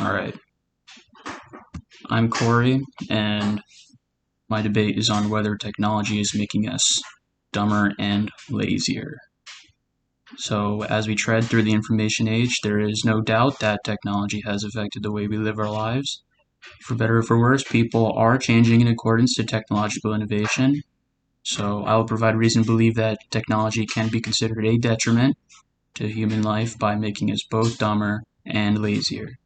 Alright, I'm Corey, and my debate is on whether technology is making us dumber and lazier. So, as we tread through the information age, there is no doubt that technology has affected the way we live our lives. For better or for worse, people are changing in accordance to technological innovation. So, I will provide reason to believe that technology can be considered a detriment to human life by making us both dumber and lazier.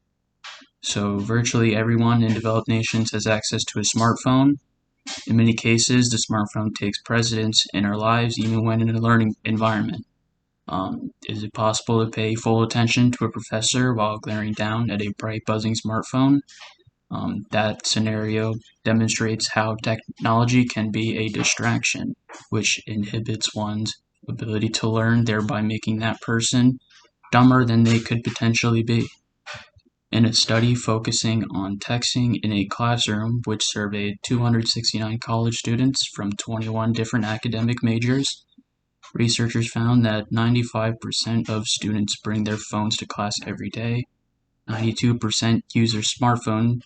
So virtually everyone in developed nations has access to a smartphone. In many cases, the smartphone takes precedence in our lives, even when in a learning environment. Is it possible to pay full attention to a professor while glaring down at a bright buzzing smartphone? That scenario demonstrates how technology can be a distraction, which inhibits one's ability to learn, thereby making that person dumber than they could potentially be. In a study focusing on texting in a classroom which surveyed 269 college students from 21 different academic majors, researchers found that 95% of students bring their phones to class every day, 92% use their smartphone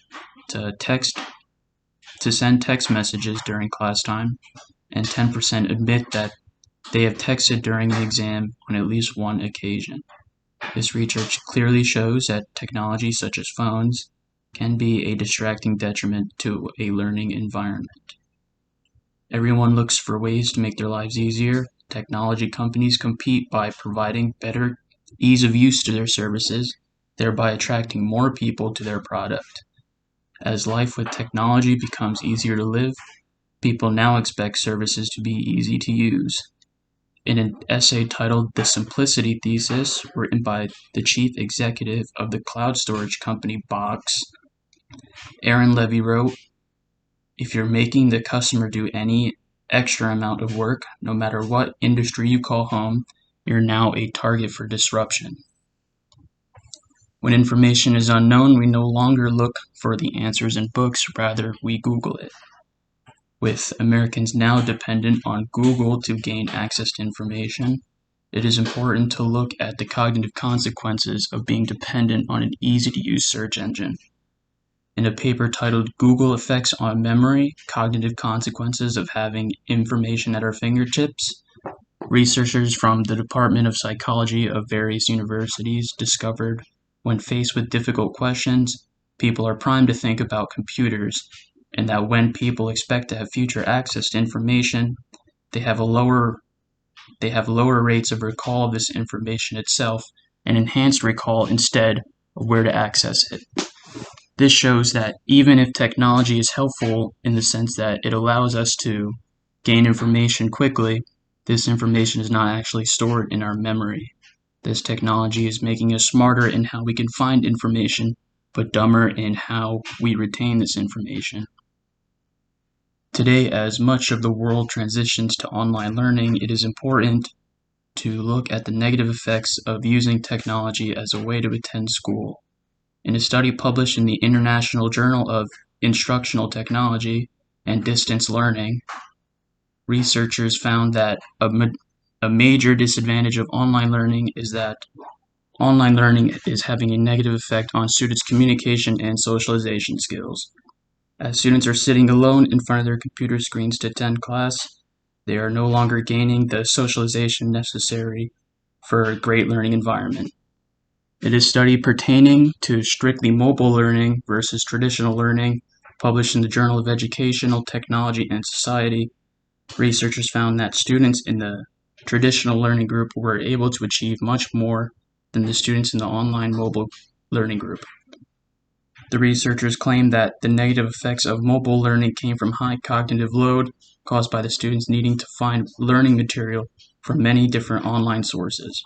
to send text messages during class time, and 10% admit that they have texted during an exam on at least one occasion. This research clearly shows that technology such as phones can be a distracting detriment to a learning environment. Everyone looks for ways to make their lives easier. Technology companies compete by providing better ease of use to their services, thereby attracting more people to their product. As life with technology becomes easier to live, people now expect services to be easy to use. In an essay titled "The Simplicity Thesis," written by the chief executive of the cloud storage company Box, Aaron Levy wrote, "If you're making the customer do any extra amount of work, no matter what industry you call home, you're now a target for disruption." When information is unknown, we no longer look for the answers in books, rather we Google it. With Americans now dependent on Google to gain access to information, it is important to look at the cognitive consequences of being dependent on an easy-to-use search engine. In a paper titled "Google Effects on Memory: Cognitive Consequences of Having Information at Our Fingertips," researchers from the Department of Psychology of various universities discovered when faced with difficult questions, people are primed to think about computers, and that when people expect to have future access to information, they have lower rates of recall of this information itself and enhanced recall instead of where to access it. This shows that even if technology is helpful in the sense that it allows us to gain information quickly, this information is not actually stored in our memory. This technology is making us smarter in how we can find information, but dumber in how we retain this information. Today, as much of the world transitions to online learning, it is important to look at the negative effects of using technology as a way to attend school. In a study published in the International Journal of Instructional Technology and Distance Learning, researchers found that a major disadvantage of online learning is that online learning is having a negative effect on students' communication and socialization skills. As students are sitting alone in front of their computer screens to attend class, they are no longer gaining the socialization necessary for a great learning environment. In a study pertaining to strictly mobile learning versus traditional learning, published in the Journal of Educational Technology and Society, researchers found that students in the traditional learning group were able to achieve much more than the students in the online mobile learning group. The researchers claimed that the negative effects of mobile learning came from high cognitive load caused by the students needing to find learning material from many different online sources.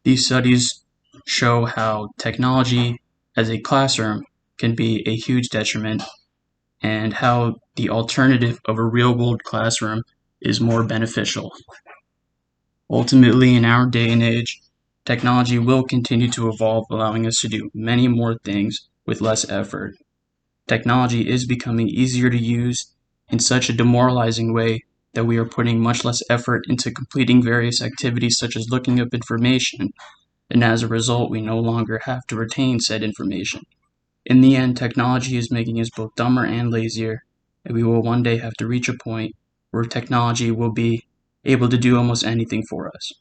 These studies show how technology as a classroom can be a huge detriment and how the alternative of a real-world classroom is more beneficial. Ultimately, in our day and age, technology will continue to evolve, allowing us to do many more things with less effort. Technology is becoming easier to use in such a demoralizing way that we are putting much less effort into completing various activities such as looking up information, and as a result, we no longer have to retain said information. In the end, technology is making us both dumber and lazier, and we will one day have to reach a point where technology will be able to do almost anything for us.